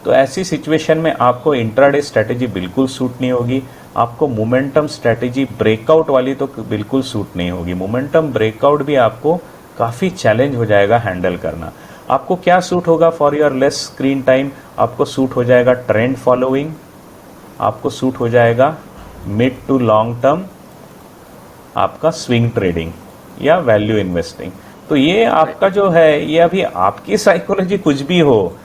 तो ऐसी situation में आपको इंट्राडे स्ट्रैटेजी बिल्कुल सूट नहीं होगी. आपको मोमेंटम स्ट्रैटेजी ब्रेकआउट वाली तो बिल्कुल सूट नहीं होगी. मोमेंटम ब्रेकआउट भी आपको काफ़ी चैलेंज हो जाएगा हैंडल करना. आपको क्या सूट होगा for your less screen time? आपको सूट हो जाएगा ट्रेंड फॉलोइंग, आपको सूट हो जाएगा मिड टू लॉन्ग टर्म आपका स्विंग ट्रेडिंग या वैल्यू इन्वेस्टिंग. तो ये आपका जो है, ये अभी आपकी साइकोलॉजी कुछ भी हो,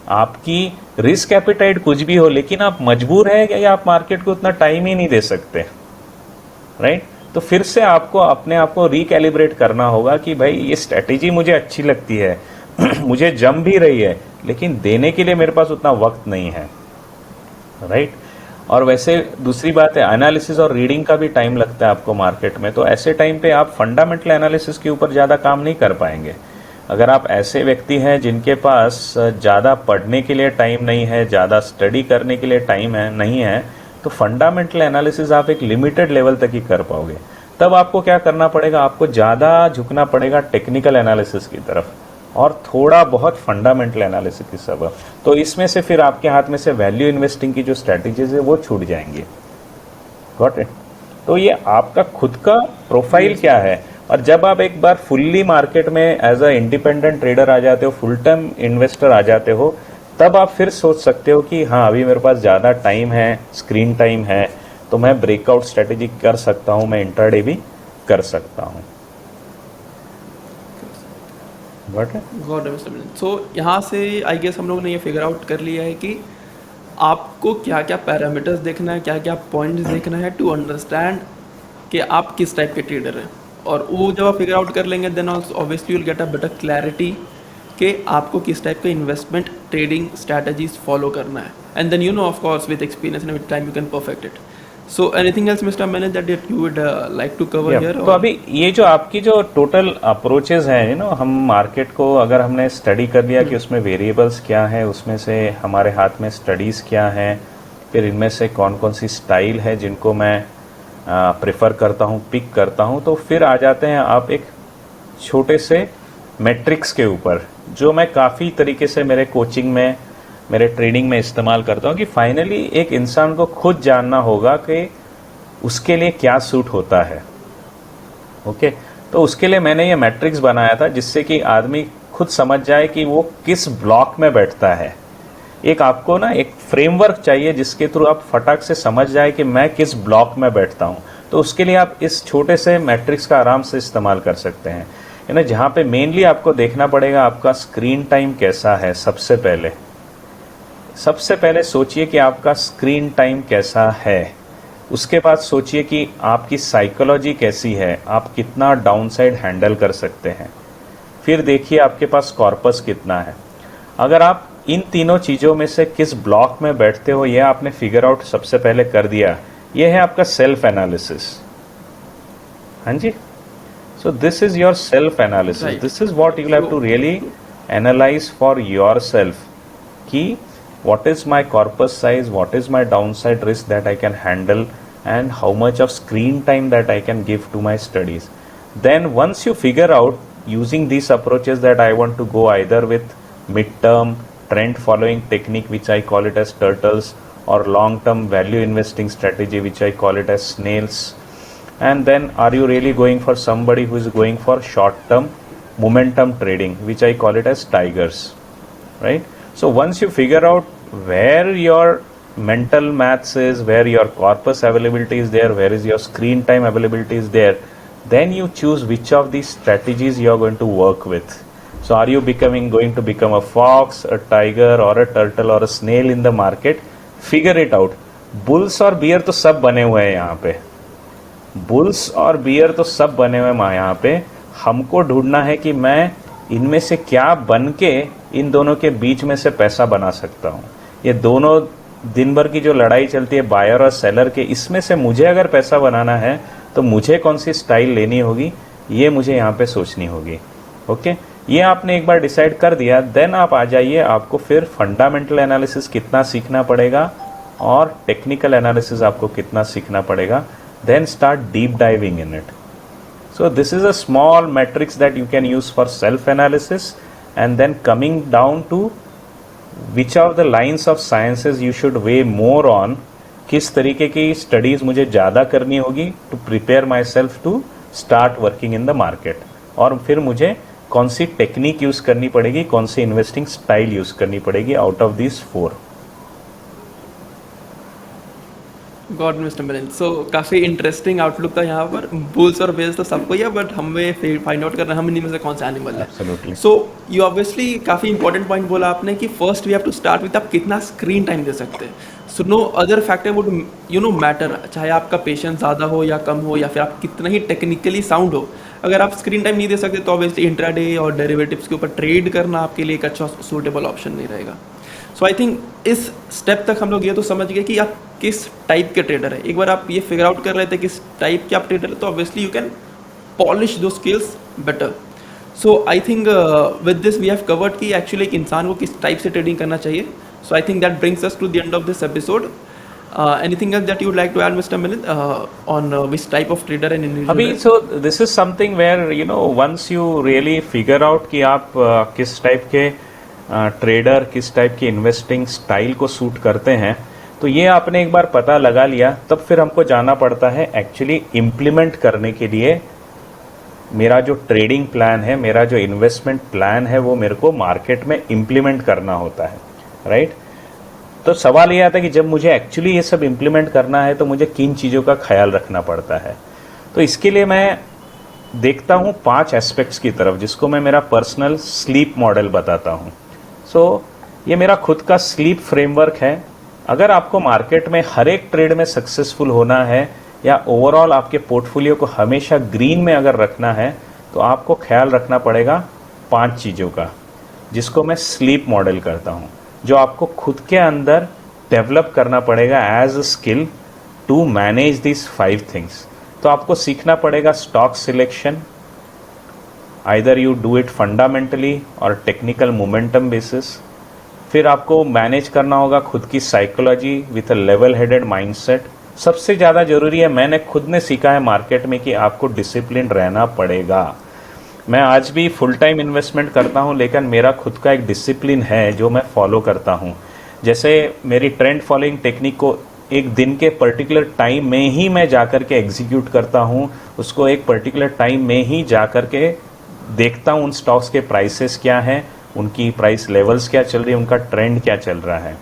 आपकी रिस्क एपिटाइट कुछ भी हो, लेकिन आप मजबूर है कि आप मार्केट को उतना टाइम ही नहीं दे सकते, राइट? तो फिर से आपको अपने आप को रिकैलिब्रेट करना होगा कि भाई ये स्ट्रेटेजी मुझे अच्छी लगती है मुझे जम भी रही है, लेकिन देने के लिए मेरे पास उतना वक्त नहीं है, राइट? और वैसे दूसरी बात है, एनालिसिस और रीडिंग का भी टाइम लगता है आपको मार्केट में. तो ऐसे टाइम पे आप फंडामेंटल एनालिसिस के ऊपर ज़्यादा काम नहीं कर पाएंगे. अगर आप ऐसे व्यक्ति हैं जिनके पास ज़्यादा पढ़ने के लिए टाइम नहीं है, ज़्यादा स्टडी करने के लिए टाइम है नहीं है, तो फंडामेंटल एनालिसिस आप एक लिमिटेड लेवल तक ही कर पाओगे. तब आपको क्या करना पड़ेगा? आपको ज़्यादा झुकना पड़ेगा टेक्निकल एनालिसिस की तरफ और थोड़ा बहुत फंडामेंटल एनालिसिस की तरफ. तो इसमें से फिर आपके हाथ में से वैल्यू इन्वेस्टिंग की जो स्ट्रैटेजीज है वो छूट जाएंगी. Got it? तो ये आपका खुद का प्रोफाइल क्या है और जब आप एक बार फुल्ली मार्केट में एज अ इंडिपेंडेंट ट्रेडर आ जाते हो, फुल टाइम इन्वेस्टर आ जाते हो, तब आप फिर सोच सकते हो कि हाँ अभी मेरे पास ज़्यादा टाइम है, स्क्रीन टाइम है, तो मैं ब्रेकआउट स्ट्रेटेजी कर सकता हूँ, मैं इंट्राडे भी कर सकता हूँ। But got mister Milind. So यहाँ से आई गेस हम लोग ने ये फिगर आउट कर लिया है कि आपको क्या क्या पैरामीटर्स देखना है, क्या क्या पॉइंट्स देखना है टू अंडरस्टैंड कि आप किस टाइप के ट्रेडर हैं। और वो जब आप फिगर आउट कर लेंगे then obviously you'll get a better clarity कि आपको किस टाइप के इन्वेस्टमेंट ट्रेडिंग स्ट्रैटेजीज फॉलो करना है। And then you know of course with experience and with time you can perfect it. So anything else mister manage that you would like to cover here? तो अभी ये जो आपकी जो total approaches हैं, हम मार्केट को अगर हमने स्टडी कर लिया कि उसमें वेरिएबल्स क्या है, उसमें से हमारे हाथ में स्टडीज़ क्या हैं, फिर इनमें से कौन कौन सी स्टाइल है जिनको मैं प्रेफर करता हूँ, पिक करता हूँ, तो फिर आ जाते हैं आप एक छोटे से मैट्रिक्स के ऊपर, जो मैं काफ़ी तरीके से मेरे कोचिंग में, मेरे ट्रेडिंग में इस्तेमाल करता हूँ कि फाइनली एक इंसान को खुद जानना होगा कि उसके लिए क्या सूट होता है। ओके, तो उसके लिए मैंने ये मैट्रिक्स बनाया था जिससे कि आदमी खुद समझ जाए कि वो किस ब्लॉक में बैठता है। एक आपको ना एक फ्रेमवर्क चाहिए जिसके थ्रू आप फटाक से समझ जाए कि मैं किस ब्लॉक में बैठता हूँ। तो उसके लिए आप इस छोटे से मैट्रिक्स का आराम से इस्तेमाल कर सकते हैं, जहाँ पे मेनली आपको देखना पड़ेगा आपका स्क्रीन टाइम कैसा है। सबसे पहले सोचिए कि आपका स्क्रीन टाइम कैसा है। उसके बाद सोचिए कि आपकी साइकोलॉजी कैसी है, आप कितना डाउनसाइड हैंडल कर सकते हैं। फिर देखिए आपके पास कॉर्पस कितना है। अगर आप इन तीनों चीज़ों में से किस ब्लॉक में बैठते हो, यह आपने फिगर आउट सबसे पहले कर दिया, यह है आपका सेल्फ एनालिसिस। हाँ जी, so this is your self analysis, this is what you have to really analyse for yourself कि what is my corpus size, what is my downside risk that I can handle, and how much of screen time that I can give to my studies. Then once you figure out using these approaches that I want to go either with mid-term trend following technique, which I call it as turtles, or long-term value investing strategy, which I call it as snails, and then are you really going for somebody who is going for short-term momentum trading, which I call it as tigers, right? So once you figure out where your mental maths is, where your corpus availability is there, where is your screen time availability is there, then you choose which of these strategies you are going to work with. So are you going to become a fox, a tiger, or a turtle, or a snail in the market? Figure it out. Bulls और beer तो सब बने हुए हैं यहाँ पे, bulls और beer तो सब बने हुए हैं यहाँ पे। हमको ढूंढना है कि मैं इनमें से क्या बन के इन दोनों के बीच में से पैसा बना सकता हूँ। ये दोनों दिन भर की जो लड़ाई चलती है बायर और सेलर के, इसमें से मुझे अगर पैसा बनाना है तो मुझे कौन सी स्टाइल लेनी होगी, ये मुझे यहाँ पे सोचनी होगी। ओके, ये आपने एक बार डिसाइड कर दिया, देन आप आ जाइए, आपको फिर फंडामेंटल एनालिसिस कितना सीखना पड़ेगा और टेक्निकल एनालिसिस आपको कितना सीखना पड़ेगा, then start deep diving in it. So this is a small matrix that you can use for self analysis, and then coming down to which of the lines of sciences you should weigh more on, किस तरीके की studies मुझे ज़्यादा करनी होगी to prepare myself to start working in the market, और फिर मुझे कौन सी टेक्निक यूज़ करनी पड़ेगी, कौन सी इन्वेस्टिंग स्टाइल यूज़ करनी पड़ेगी out of this 4। Got mister Milind. So काफ़ी इंटरेस्टिंग आउटलुक था यहाँ पर। बुल्स और बेल्स तो सबको ही है, बट हमें फाइंड आउट करना है हम इनमें से कौन सा एनिमल है। सो यू ऑब्वियसली काफ़ी इंपॉर्टेंट पॉइंट बोला आपने कि first we have to start with आप कितना स्क्रीन टाइम दे सकते हैं। So no other factor would matter, चाहे आपका पेशेंस ज़्यादा हो या कम हो, या फिर आप कितना ही टेक्निकली साउंड हो, अगर आप स्क्रीन टाइम नहीं दे सकते तो ऑब्वियसली इंट्राडे और डेरिवेटिव्स के ऊपर ट्रेड करना आपके लिए एक अच्छा सूटेबल ऑप्शन नहीं रहेगा। सो आई थिंक इस स्टेप तक हम लोग ये तो समझ गए कि आप किस टाइप के ट्रेडर है। एक बार आप ये फिगर आउट कर रहे थे किस टाइप के आप ट्रेडर है, तो ऑब्वियसली यू कैन पॉलिश दो skills better. So I think with this we have covered कि एक्चुअली एक इंसान को किस टाइप से ट्रेडिंग करना चाहिए। So I think that brings us to the end of this episode. Anything else that you would like to add mister Milind on which type of trader and individual? अभी so this is something where once you really figure out कि आप किस type के trader, किस type की investing style को suit करते हैं, तो ये आपने एक बार पता लगा लिया, तब फिर हमको जाना पड़ता है एक्चुअली इम्प्लीमेंट करने के लिए मेरा जो ट्रेडिंग प्लान है, मेरा जो इन्वेस्टमेंट प्लान है, वो मेरे को मार्केट में इम्प्लीमेंट करना होता है, राइट। तो सवाल ये आता है कि जब मुझे एक्चुअली ये सब इम्प्लीमेंट करना है तो मुझे किन चीज़ों का ख्याल रखना पड़ता है। तो इसके लिए मैं देखता हूँ 5 एस्पेक्ट्स की तरफ, जिसको मैं मेरा पर्सनल स्लीप मॉडल बताता हूँ। सो ये मेरा खुद का स्लीप फ्रेमवर्क है। अगर आपको मार्केट में हर एक ट्रेड में सक्सेसफुल होना है या ओवरऑल आपके पोर्टफोलियो को हमेशा ग्रीन में अगर रखना है, तो आपको ख्याल रखना पड़ेगा 5 चीज़ों का, जिसको मैं स्लीप मॉडल करता हूँ, जो आपको खुद के अंदर डेवलप करना पड़ेगा as a skill to manage this 5 things. तो आपको सीखना पड़ेगा stock selection, either you do it fundamentally और टेक्निकल मोमेंटम बेसिस। फिर आपको मैनेज करना होगा खुद की psychology with a level headed mindset. सबसे ज़्यादा ज़रूरी है, मैंने खुद ने सीखा है मार्केट में, कि आपको डिसिप्लिन रहना पड़ेगा। मैं आज भी फुल टाइम इन्वेस्टमेंट करता हूं, लेकिन मेरा खुद का एक डिसिप्लिन है जो मैं फॉलो करता हूं। जैसे मेरी ट्रेंड फॉलोइंग टेक्निक को एक दिन के पर्टिकुलर टाइम में ही मैं जाकर के एग्जीक्यूट करता हूं, उसको एक पर्टिकुलर टाइम में ही जाकर के देखता हूं उन स्टॉक्स के प्राइसेस क्या हैं, उनकी प्राइस लेवल्स क्या चल रही है, उनका ट्रेंड क्या चल रहा है।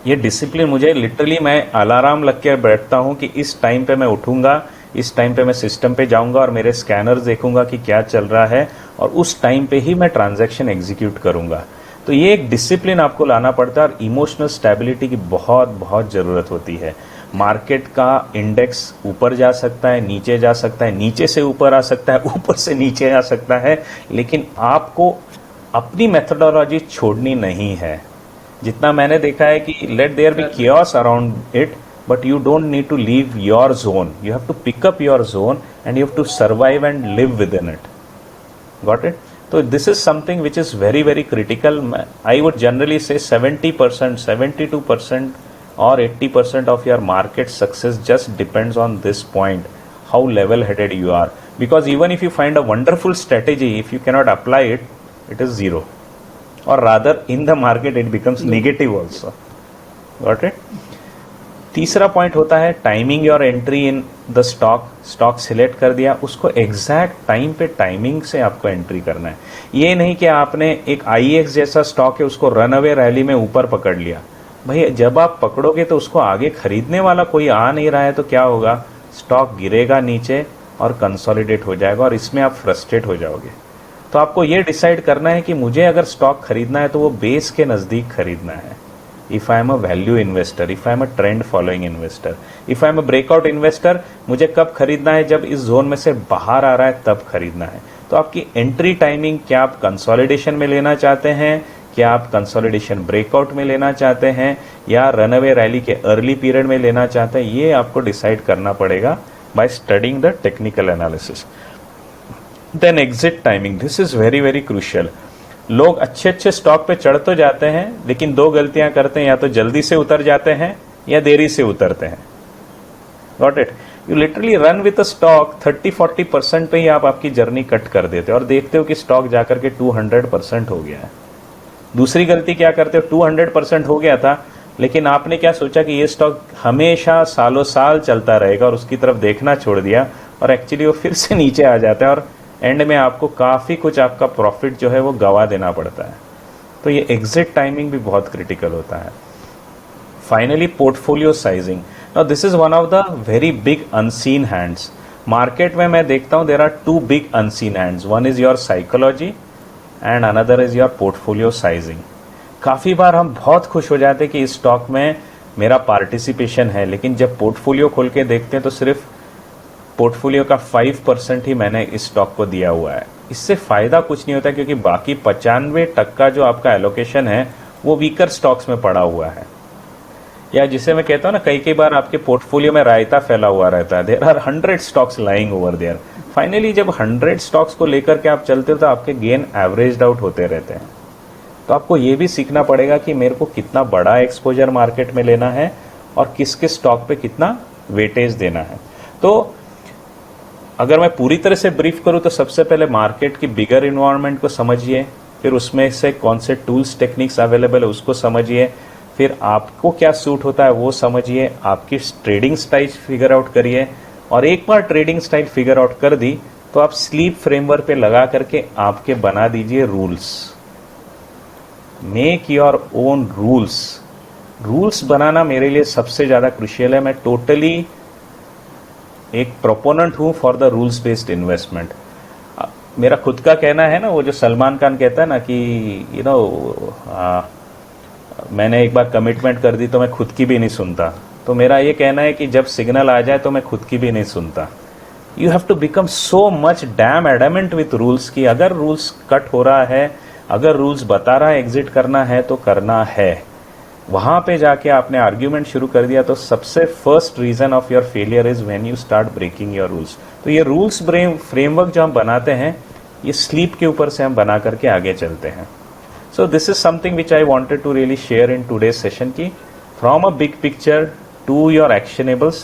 ये डिसिप्लिन मुझे लिटरली, मैं अलार्म लग के बैठता हूँ कि इस टाइम पे मैं उठूँगा, इस टाइम पे मैं सिस्टम पे जाऊँगा और मेरे स्कैनर्स देखूँगा कि क्या चल रहा है, और उस टाइम पे ही मैं ट्रांजैक्शन एग्जीक्यूट करूँगा। तो ये एक डिसिप्लिन आपको लाना पड़ता है, और इमोशनल स्टेबिलिटी की बहुत बहुत ज़रूरत होती है। मार्केट का इंडेक्स ऊपर जा सकता है, नीचे जा सकता है, नीचे से ऊपर आ सकता है, ऊपर से नीचे आ सकता है, लेकिन आपको अपनी मेथोडोलॉजी छोड़नी नहीं है। जितना मैंने देखा है कि let there be chaos around it, but you don't need to leave your zone, you have to pick up your zone and you have to survive and live within it. Got it? तो this is something which is very very critical. I would generally say 70%, 72% or 80% of your market success just depends on this point, how level headed you are. Because even if you find a wonderful strategy, if you cannot apply it, it is zero, or rather in the market it becomes negative also. Got it? तीसरा point होता है timing your entry in the stock. Stock select कर दिया, उसको exact time पे timing से आपको entry करना है। ये नहीं कि आपने एक IEX जैसा स्टॉक है, उसको रन अवे रैली में ऊपर पकड़ लिया। भाई जब आप पकड़ोगे तो उसको आगे खरीदने वाला कोई आ नहीं रहा है, तो क्या होगा? स्टॉक गिरेगा नीचे और कंसोलिडेट हो जाएगा, और इसमें आप फ्रस्ट्रेट हो जाओगे। तो आपको ये डिसाइड करना है कि मुझे अगर स्टॉक खरीदना है तो वो बेस के नज़दीक खरीदना है। If I am a value investor, if I am a trend following investor, if I am a breakout investor, मुझे कब खरीदना है? जब इस जोन में से बाहर आ रहा है तब खरीदना है। तो आपकी एंट्री टाइमिंग, क्या आप कंसोलिडेशन में लेना चाहते हैं, क्या आप कंसोलिडेशन ब्रेकआउट में लेना चाहते हैं, या रनअवे रैली के अर्ली पीरियड में लेना चाहते हैं, ये आपको डिसाइड करना पड़ेगा by studying the technical analysis. Then exit timing, this is very very crucial. लोग अच्छे अच्छे स्टॉक पे चढ़ तो जाते हैं, लेकिन 2 गलतियां करते हैं, या तो जल्दी से उतर जाते हैं या देरी से उतरते हैं। Got it? You literally run with a stock 30-40% पे ही आप आपकी जर्नी कट कर देते हो, और देखते हो कि स्टॉक जाकर के 200% हो गया है। दूसरी गलती क्या करते हो? 200% हो गया था, लेकिन आपने क्या सोचा कि ये स्टॉक हमेशा सालों साल चलता रहेगा, और उसकी तरफ देखना छोड़ दिया, और एक्चुअली वो फिर से नीचे आ जाता है, और एंड में आपको काफ़ी कुछ आपका प्रॉफिट जो है वो गवा देना पड़ता है। तो ये एग्जिट टाइमिंग भी बहुत क्रिटिकल होता है। Finally portfolio sizing. Now this is one of the very big unseen hands. Market में मैं देखता हूँ there are 2 big unseen hands, one is your psychology and another is your portfolio sizing. काफ़ी बार हम बहुत खुश हो जाते हैं कि इस स्टॉक में मेरा पार्टिसिपेशन है, लेकिन जब पोर्टफोलियो खोल के देखते हैं तो सिर्फ पोर्टफोलियो का 5% ही मैंने इस स्टॉक को दिया हुआ है। इससे फ़ायदा कुछ नहीं होता, क्योंकि बाकी 95% जो आपका एलोकेशन है वो वीकर स्टॉक्स में पड़ा हुआ है, या जिसे मैं कहता हूँ ना, कई बार आपके पोर्टफोलियो में रायता फैला हुआ रहता है। There are 100 stocks lying over there. Finally जब 100 स्टॉक्स को लेकर के आप चलते हो तो आपके गेन एवरेज्ड आउट होते रहते हैं। तो आपको ये भी सीखना पड़ेगा कि मेरे को कितना बड़ा एक्सपोजर मार्केट में लेना है, और किस किस स्टॉक पे कितना वेटेज देना है। तो अगर मैं पूरी तरह से ब्रीफ करूं तो सबसे पहले मार्केट की बिगर इन्वायरमेंट को समझिए, फिर उसमें से कौन से टूल्स टेक्निक्स अवेलेबल है उसको समझिए, फिर आपको क्या सूट होता है वो समझिए, आपकी ट्रेडिंग स्टाइल फिगर आउट करिए, और एक बार ट्रेडिंग स्टाइल फिगर आउट कर दी तो आप स्लीप फ्रेमवर्क पे लगा करके आपके बना दीजिए rules. Make your own rules. Rules बनाना मेरे लिए सबसे ज़्यादा क्रुशियल है। मैं टोटली एक प्रोपोनेंट हूँ for the rules based investment. मेरा खुद का कहना है ना, वो जो सलमान खान कहता है ना कि मैंने एक बार कमिटमेंट कर दी तो मैं खुद की भी नहीं सुनता। तो मेरा ये कहना है कि जब सिग्नल आ जाए तो मैं खुद की भी नहीं सुनता। You have to become so much damn adamant with rules कि अगर रूल्स कट हो रहा है, अगर रूल्स बता रहा है एग्जिट करना है तो करना है। वहां पे जाके आपने आर्ग्यूमेंट शुरू कर दिया तो सबसे first reason of your failure is when you start breaking your rules. तो ये रूल्स फ्रेमवर्क जो हम बनाते हैं, ये स्लीप के ऊपर से हम बना करके आगे चलते हैं। So this is something which I wanted to really share in today's session ki from a big picture to your actionables,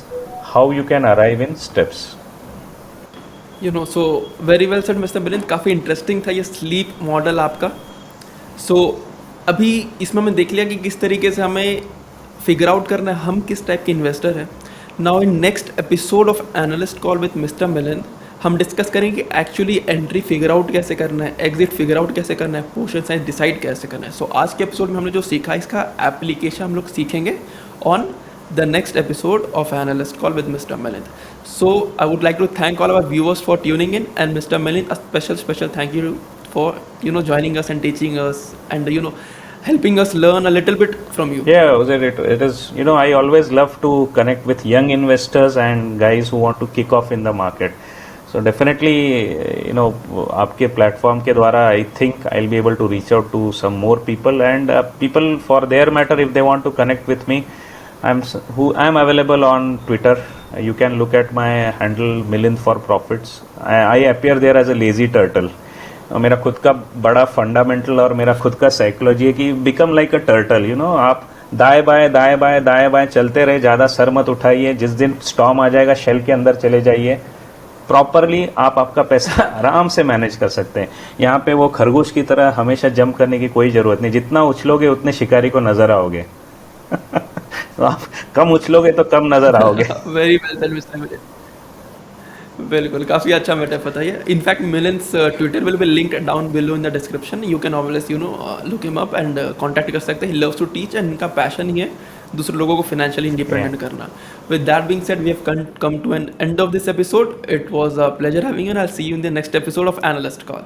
how you can arrive in steps. So very well said mister Milind, काफ़ी interesting था ये sleep model आपका। सो अभी इसमें हमने देख लिया कि किस तरीके से हमें फिगर आउट करना है हम किस टाइप के इन्वेस्टर हैं। Now in next episode of analyst call with mister Milind हम डिस्कस करेंगे कि एक्चुअली एंट्री फिगर आउट कैसे करना है, एग्जिट फिगर आउट कैसे करना है, पोर्शन साइज डिसाइड कैसे करना है। सो आज के एपिसोड में हमने जो सीखा इसका एप्लीकेशन हम लोग सीखेंगे on the next episode of Analyst Call with Mr. Milind. So I would like to thank all our viewers for tuning in, and Mr. Milind, a special thank you for joining us and teaching us and helping us learn a little bit from you. Yeah, it is, I always love to connect with young investors and guys who want to kick off in the market. So definitely, आपके platform के द्वारा I think I'll be able to reach out to some more people, and people for their matter, if they want to connect with me, I'm available on Twitter. You can look at my handle Milind for Profits. I appear there as a lazy turtle. मेरा खुद का बड़ा fundamental और मेरा खुद का psychology है कि बिकम लाइक अ टर्टल। आप दाएं बाएं चलते रहे, ज़्यादा सर मत उठाइए। जिस दिन स्टॉर्म आ जाएगा शेल के अंदर चले जाइए। प्रॉपरली आप आपका पैसा आराम से मैनेज कर सकते हैं। यहाँ पे वो खरगोश की तरह हमेशा जंप करने की कोई ज़रूरत नहीं। जितना उछलोगे उतने शिकारी को नजर आओगे। तो आप कम उछलोगे तो कम नजर आओगे। Very well said mister Milind. बिल्कुल, काफ़ी अच्छा मेटाफर था ये। In fact Milind's Twitter will be linked down below in the description. You can always look him up and contact कर सकते हैं। He loves to teach and इनका पैशन ही है दूसरे लोगों को फाइनेंशियली इंडिपेंडेंट करना। With that being said, we have come to an end of this episode. It was a pleasure having you, and I will see you in the next episode of analyst call.